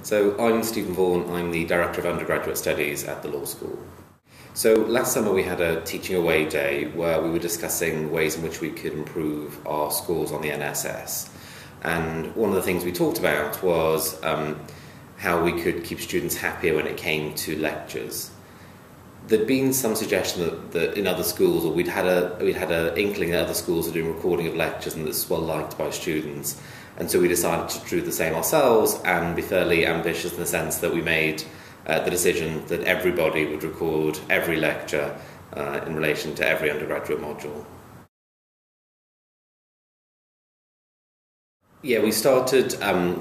So I'm Stephen Vaughan, I'm the Director of Undergraduate Studies at the Law School. So last summer we had a teaching away day where we were discussing ways in which we could improve our scores on the NSS. And one of the things we talked about was how we could keep students happier when it came to lectures. There'd been some suggestion that in other schools, or we'd had an inkling that other schools were doing recording of lectures and this was well liked by students. And so we decided to do the same ourselves and be fairly ambitious in the sense that we made the decision that everybody would record every lecture in relation to every undergraduate module. Yeah, we started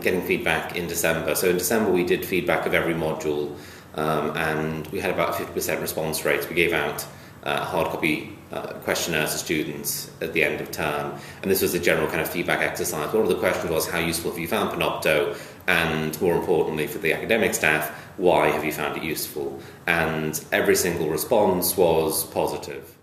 getting feedback in December. So in December we did feedback of every module and we had about a 50% response rate. We gave out hard copy questionnaires to students at the end of term, and this was a general kind of feedback exercise. One of the questions was how useful have you found Panopto, and more importantly for the academic staff, why have you found it useful? And every single response was positive.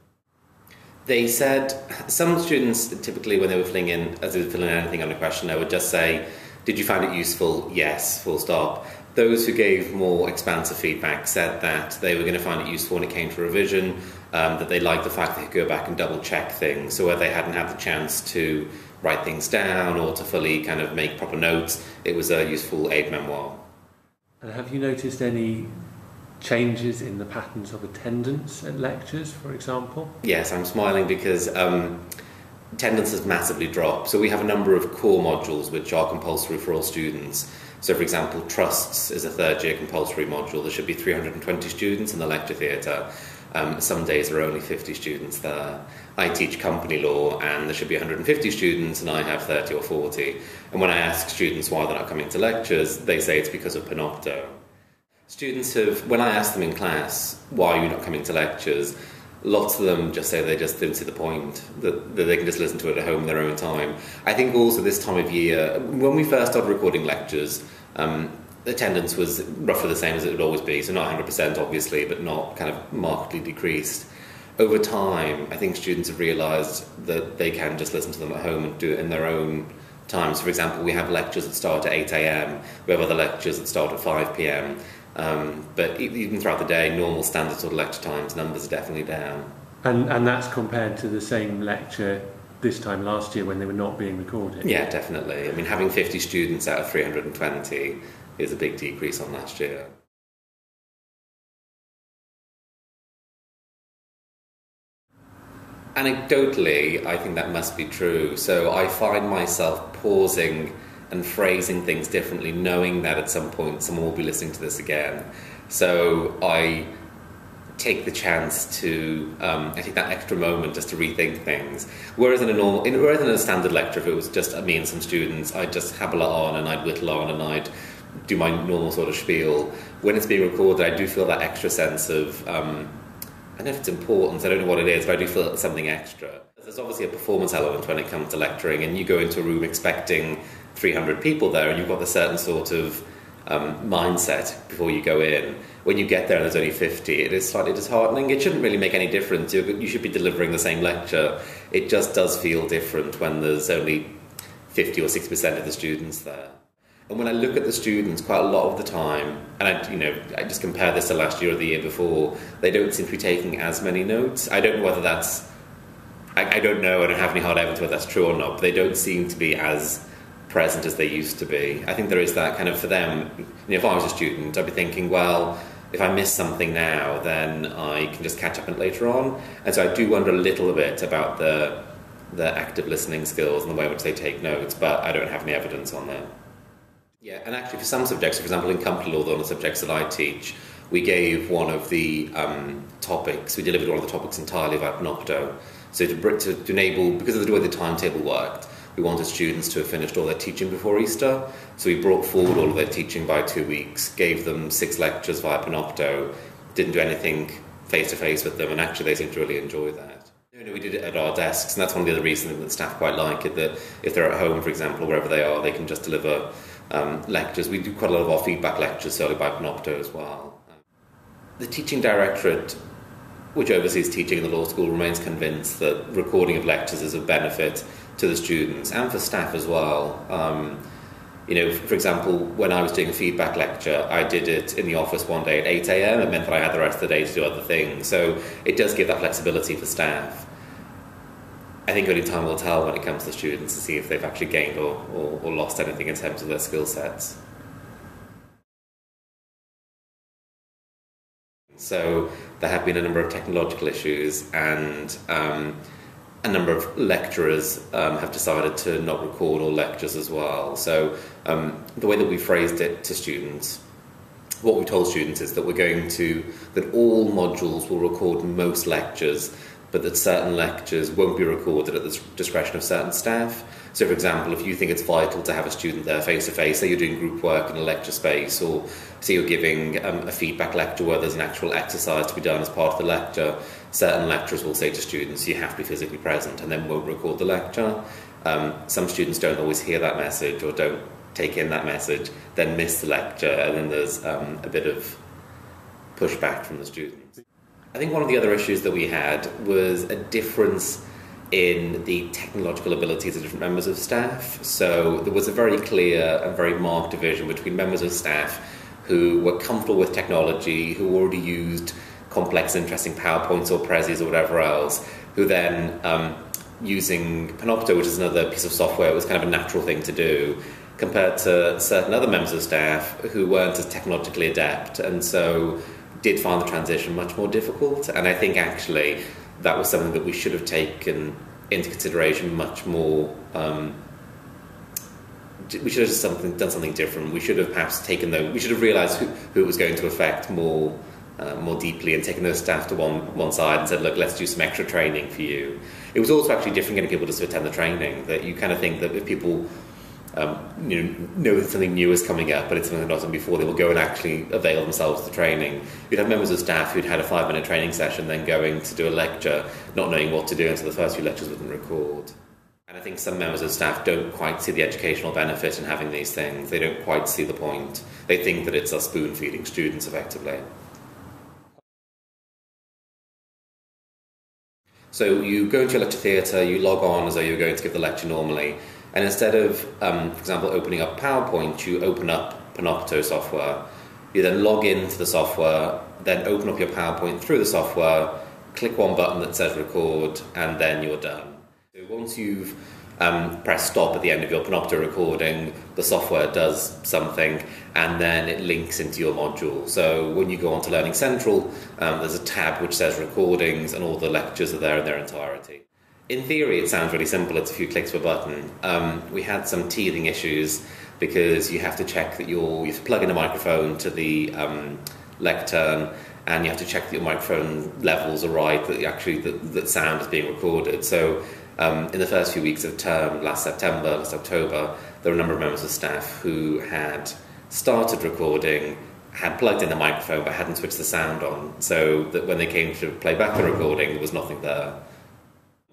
They said, some students typically when they were filling in anything on a questionnaire would just say, did you find it useful? Yes, full stop. Those who gave more expansive feedback said that they were going to find it useful when it came to revision, that they liked the fact that they could go back and double check things, so where they hadn't had the chance to write things down or to fully kind of make proper notes, it was a useful aid memoir. And have you noticed any changes in the patterns of attendance at lectures, for example? Yes, I'm smiling because attendance has massively dropped. So we have a number of core modules which are compulsory for all students. So for example, trusts is a third year compulsory module. There should be 320 students in the lecture theatre. Some days there are only 50 students there. I teach company law and there should be 150 students and I have 30 or 40. And when I ask students why they're not coming to lectures, they say it's because of Panopto. Students have, when I ask them in class, why are you not coming to lectures, lots of them just say they just didn't see the point, that they can just listen to it at home in their own time. I think also this time of year, when we first started recording lectures, attendance was roughly the same as it would always be, so not 100% obviously, but not kind of markedly decreased. Over time, I think students have realised that they can just listen to them at home and do it in their own time. So for example, we have lectures that start at 8 AM, we have other lectures that start at 5 PM. But even throughout the day, normal standard sort of lecture times, numbers are definitely down. And that's compared to the same lecture this time last year when they were not being recorded? Yeah, definitely. I mean, having 50 students out of 320 is a big decrease on last year. Anecdotally, I think that must be true. So I find myself pausing and phrasing things differently, knowing that at some point someone will be listening to this again. So I take the chance to, I take that extra moment just to rethink things. Whereas in a standard lecture, if it was just me and some students, I'd just habble it on and I'd whittle on and I'd do my normal sort of spiel. When it's being recorded, I do feel that extra sense of, I don't know if it's importance, I don't know what it is, but I do feel something extra. There's obviously a performance element when it comes to lecturing, and you go into a room expecting 300 people there and you've got a certain sort of mindset before you go in. When you get there and there's only 50, it is slightly disheartening. It shouldn't really make any difference. You should be delivering the same lecture. It just does feel different when there's only 50 or 60% of the students there. And when I look at the students, quite a lot of the time, and I just compare this to last year or the year before, they don't seem to be taking as many notes. I don't know whether that's, I don't know, I don't have any hard evidence whether that's true or not, but they don't seem to be as present as they used to be. I think there is that kind of, for them, if I was a student, I'd be thinking, well, if I miss something now, then I can just catch up on it later on. And so I do wonder a little bit about the active listening skills and the way in which they take notes, but I don't have any evidence on that. Yeah, and actually for some subjects, for example in company law, one of the subjects that I teach, we gave one of the topics, we delivered one of the topics entirely about Panopto. So to enable, because of the way the timetable worked, we wanted students to have finished all their teaching before Easter. So we brought forward all of their teaching by 2 weeks, gave them 6 lectures via Panopto, didn't do anything face-to-face with them, and actually they seemed to really enjoy that. We did it at our desks, and that's one of the other reasons that staff quite like it, that if they're at home, for example, wherever they are, they can just deliver lectures. We do quite a lot of our feedback lectures solely by Panopto as well. The teaching directorate, which oversees teaching in the law school, remains convinced that recording of lectures is of benefit to the students and for staff as well. For example, when I was doing a feedback lecture, I did it in the office one day at 8 a.m. It meant that I had the rest of the day to do other things. So it does give that flexibility for staff. I think only time will tell when it comes to students to see if they've actually gained or lost anything in terms of their skill sets. So there have been a number of technological issues, and a number of lecturers have decided to not record all lectures as well. So the way that we phrased it to students, what we told students is that that all modules will record most lectures, but that certain lectures won't be recorded at the discretion of certain staff. So, for example, if you think it's vital to have a student there face-to-face, say you're doing group work in a lecture space, or say you're giving a feedback lecture where there's an actual exercise to be done as part of the lecture, certain lecturers will say to students, you have to be physically present, and then won't record the lecture. Some students don't always hear that message or don't take in that message, then miss the lecture, and then there's a bit of pushback from the students. I think one of the other issues that we had was a difference in the technological abilities of different members of staff. So there was a very clear and very marked division between members of staff who were comfortable with technology, who already used complex, interesting PowerPoints or Prezis or whatever else, who then, using Panopto, which is another piece of software, it was kind of a natural thing to do, compared to certain other members of staff who weren't as technologically adept, and so did find the transition much more difficult. And I think actually that was something that we should have taken into consideration much more. We should have done something different. We should have perhaps we should have realised who it was going to affect more deeply, and taken those staff to one side and said, look, let's do some extra training for you. It was also actually different getting people to attend the training, that you kind of think that if people know that something new is coming up, but it's something they've not done before, they will go and actually avail themselves of the training. You'd have members of staff who'd had a 5-minute training session, then going to do a lecture, not knowing what to do, and so the first few lectures wouldn't record. And I think some members of staff don't quite see the educational benefit in having these things. They don't quite see the point. They think that it's a spoon-feeding students, effectively. So you go into your lecture theatre, you log on as though you're going to give the lecture normally, and instead of, for example, opening up PowerPoint, you open up Panopto software. You then log into the software, then open up your PowerPoint through the software, click one button that says record, and then you're done. So once you've pressed stop at the end of your Panopto recording, the software does something, and then it links into your module. So when you go onto Learning Central, there's a tab which says recordings, and all the lectures are there in their entirety. In theory, it sounds really simple. It's a few clicks of a button. We had some teething issues because you have to check that you have to plug in a microphone to the lectern, and you have to check that your microphone levels are right, that sound is being recorded. So in the first few weeks of term, last October, there were a number of members of staff who had started recording, had plugged in the microphone but hadn't switched the sound on, so that when they came to play back the recording, there was nothing there.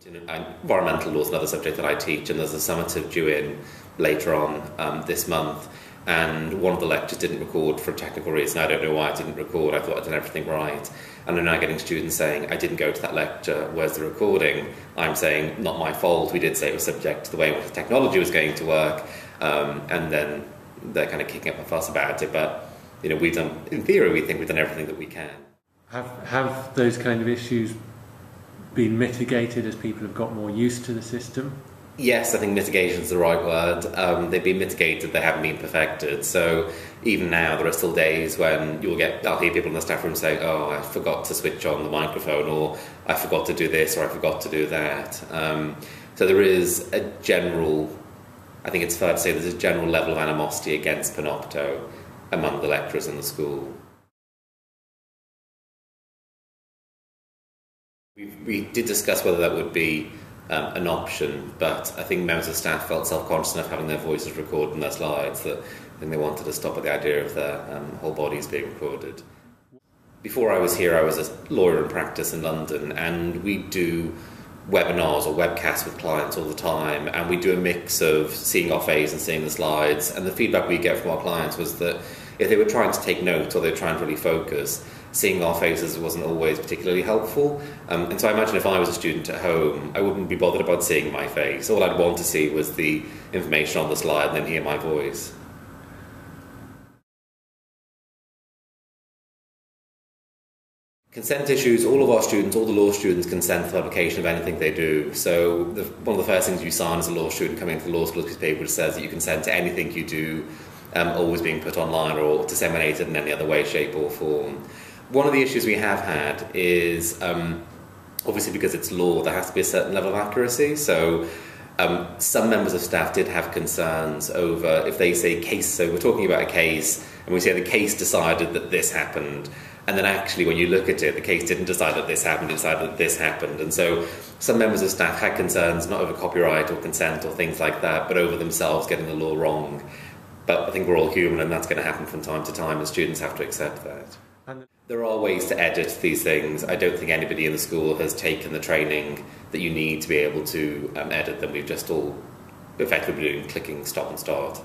Environmental law is another subject that I teach, and there's a summative due in later on this month, and one of the lectures didn't record for a technical reason. I don't know why it didn't record. I thought I'd done everything right, and I'm now getting students saying, I didn't go to that lecture, where's the recording? I'm saying, not my fault, we did say it was subject to the way in which the technology was going to work, and then they're kind of kicking up a fuss about it. But we've done, in theory, we think we've done everything that we can. Have those kind of issues been mitigated as people have got more used to the system? Yes, I think mitigation is the right word. They've been mitigated, they haven't been perfected. So even now, there are still days when I'll hear people in the staff room saying, oh, I forgot to switch on the microphone, or I forgot to do this, or I forgot to do that. So there is a general, I think it's fair to say there's a general level of animosity against Panopto among the lecturers in the school. We did discuss whether that would be an option, but I think members of staff felt self-conscious enough having their voices recorded in their slides that I think they wanted to stop at the idea of their whole bodies being recorded. Before I was here, I was a lawyer in practice in London, and we do webinars or webcasts with clients all the time, and we do a mix of seeing our face and seeing the slides, and the feedback we get from our clients was that if they were trying to take notes or they were trying to really focus, seeing our faces wasn't always particularly helpful. And so I imagine if I was a student at home, I wouldn't be bothered about seeing my face. All I'd want to see was the information on the slide and then hear my voice. Consent issues, all of our students, all the law students consent to the publication of anything they do. So one of the first things you sign as a law student coming into the law school is a piece of paper which says that you consent to anything you do always being put online or disseminated in any other way, shape or form. One of the issues we have had is, obviously because it's law, there has to be a certain level of accuracy. So some members of staff did have concerns over if they say case, so we're talking about a case and we say the case decided that this happened. And then actually, when you look at it, the case didn't decide that this happened, it decided that this happened. And so some members of staff had concerns, not over copyright or consent or things like that, but over themselves getting the law wrong. But I think we're all human, and that's going to happen from time to time, and students have to accept that. And there are ways to edit these things. I don't think anybody in the school has taken the training that you need to be able to edit them. We've just all effectively doing clicking stop and start.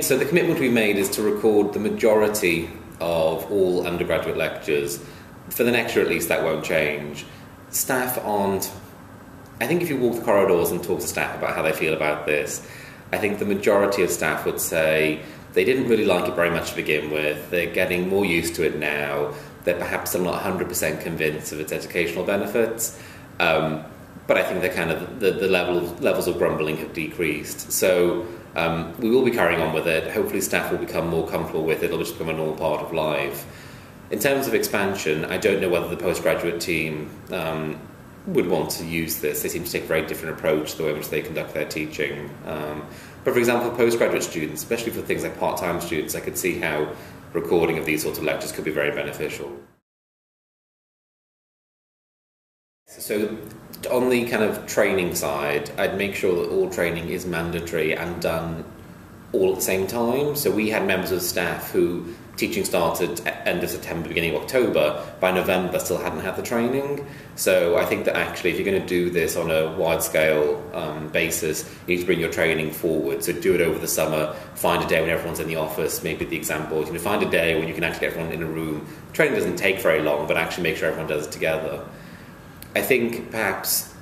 So the commitment we've made is to record the majority of all undergraduate lectures. For the next year at least, that won't change. Staff aren't... I think if you walk the corridors and talk to staff about how they feel about this, I think the majority of staff would say they didn't really like it very much to begin with. They're getting more used to it now. They're perhaps still not 100% convinced of its educational benefits. But I think the levels of grumbling have decreased. So we will be carrying on with it. Hopefully staff will become more comfortable with it. It'll just become a normal part of life. In terms of expansion, I don't know whether the postgraduate team would want to use this. They seem to take a very different approach to the way in which they conduct their teaching. But for example, postgraduate students, especially for things like part-time students, I could see how recording of these sorts of lectures could be very beneficial. So on the kind of training side, I'd make sure that all training is mandatory and done all at the same time. So we had members of staff who teaching started at end of September, beginning of October. By November, still hadn't had the training. So I think that actually, if you're going to do this on a wide-scale basis, you need to bring your training forward. So do it over the summer. Find a day when everyone's in the office. Maybe the exam board. Find a day when you can actually get everyone in a room. Training doesn't take very long, but actually make sure everyone does it together. I think perhaps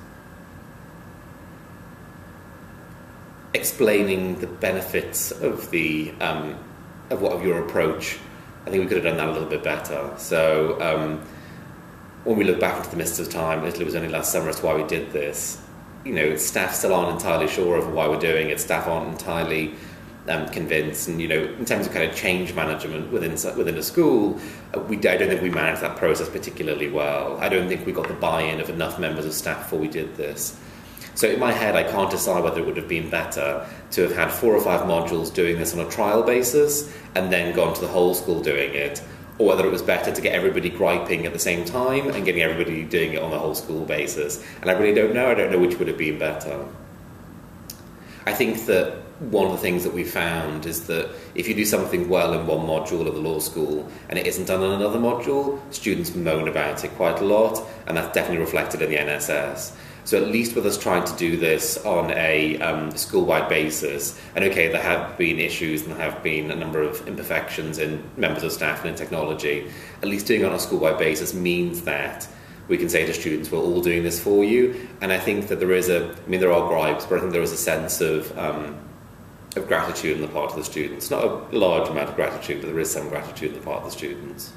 explaining the benefits of of your approach, I think we could have done that a little bit better. So when we look back into the mists of time, it was only last summer as to why we did this. Staff still aren't entirely sure of why we're doing it. Staff aren't entirely convinced, and in terms of kind of change management within a school, I don't think we managed that process particularly well. I don't think we got the buy-in of enough members of staff before we did this. So in my head, I can't decide whether it would have been better to have had 4 or 5 modules doing this on a trial basis and then gone to the whole school doing it, or whether it was better to get everybody griping at the same time and getting everybody doing it on the whole school basis. And I really don't know. I don't know which would have been better. I think that one of the things that we found is that if you do something well in one module of the law school and it isn't done in another module, students moan about it quite a lot, and that's definitely reflected in the NSS. So at least with us trying to do this on a school-wide basis, and okay, there have been issues and there have been a number of imperfections in members of staff and in technology, at least doing it on a school-wide basis means that we can say to students, we're all doing this for you. And I think that there are gripes, but I think there is a sense of gratitude on the part of the students. Not a large amount of gratitude, but there is some gratitude on the part of the students.